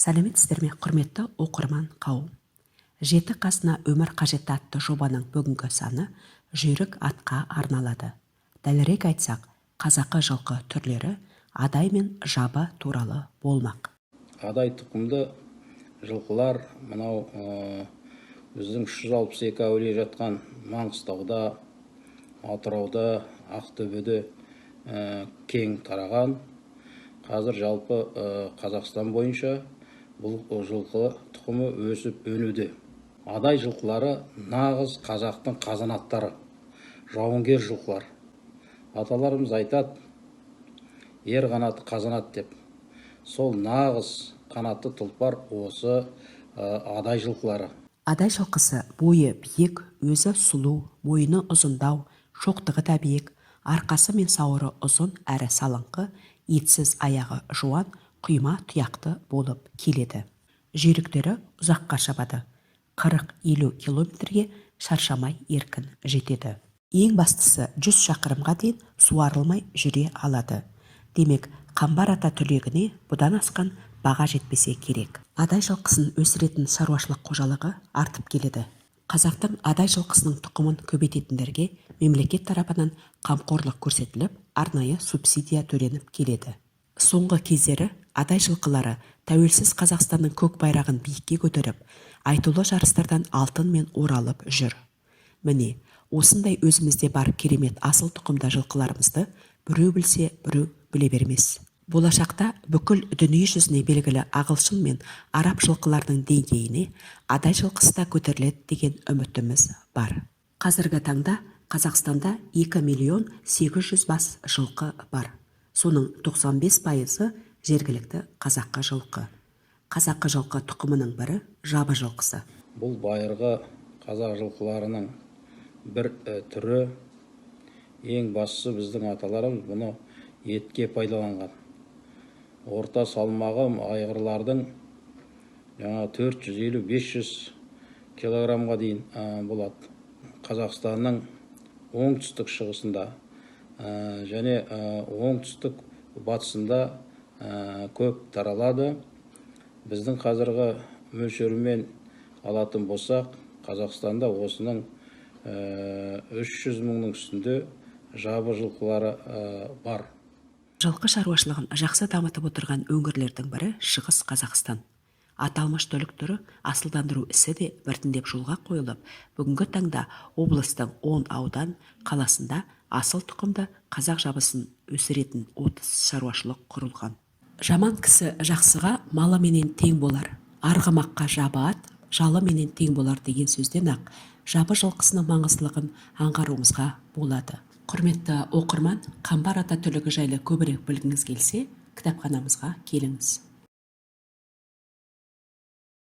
Сәлеметсіздер ме, құрметті оқырман қауым. Жеті қасына өмір қажетті атты жобаның бүгінгі саны жүйрік атқа арналады. Дәлірек айтсақ, қазақы жылқы түрлері адай мен жабы туралы болмақ. Адай тұқымды жылқылар мынау біздің 362 әулие жатқан Маңғыстауда, Атырауда, Ақтөбеде кең тараған. Қазір жалпы Қазақстан бойынша бұл жылқы тұқымы өсіп өнуде. Адай жылқылары нағыз қазақтың қазанаттары, жауынгер жылқылар. Аталарымыз айтады, ер қанаты қазанат деп. Сол нағыз қанатты тұлпар осы адай жылқылары. Адай жылқысы бойы биік, өзі сұлу, мойыны ұзындау, шоқтығы да биік, арқасы мен сауыры ұзын әрі салыңқы, етсіз аяғы жуан, құйма тұяқты болып келеді. Жүйріктері ұзаққа шабады. 40-50 километрге шаршамай еркін жетеді. Ең бастысы 100 шақырымға дейін суарылмай жүре алады. Демек, Қамбар ата түлегіне бұдан асқан баға жетпесе керек. Адай жылқысын өсіретін шаруашылық қожалығы артып келеді. Қазақтың адай жылқысының тұқымын көбейтетіндерге мемлекет тарапынан қамқорлық көрсетіліп, арнайы субсидия төленіп келеді. Соңғы кездері адай жылқылары тәуелсіз Қазақстанның көк байрағын биікке көтеріп, айтулы жарыстардан алтынмен оралып жүр. Міне, осындай өзімізде бар керемет асыл тұқымда жылқыларымызды біреу білсе, біреу біле бермес. Болашақта бүкіл дүние жүзіне белгілі ағылшын мен араб жылқылардың деңгейіне адай жылқысы да көтеріледі деген үмітіміз бар. Қазіргі таңда Қазақстанда 2.800.000 бас жылқы бар. Соның 95% жергілікті қазақы жылқы. Қазақы жылқы тұқымының бірі жабы жылқысы. Бұл байырғы қазақ жылқыларының бір түрі. Ең бастысы біздің аталарымыз бұны етке пайдаланған. Орта салмағы айғырлардың 450-500 килограммға дейін болады. Қазақстанның оңтүстік шығысында және оңтүстік батысында көп таралады. Біздің қазіргі мөлшерімен алатын болсақ, Қазақстанда осының 300 мыңның үстінде жабы жылқылары бар. Жылқы шаруашылығын жақсы дамытып отырған өңірлердің бірі Шығыс Қазақстан. Аталмыш түлік түрі асылдандыру ісі де біртіндеп жолға қойылып, бүгінгі таңда облыстың 10 аудан қаласында асыл тұқымды қазақ жабысын өсіретін 30 шаруашылық құрылған. Жаман кісі жақсыға малы менен тең болар, арғымаққа жабы ат, жалы менен тең болар деген сөзден ақ жабы жылқысының маңыздылығын аңғаруымызға болады. Құрметті оқырман, Қамбар ата түлігі жайлы көбірек білгіңіз келсе, кітапханамызға келіңіз.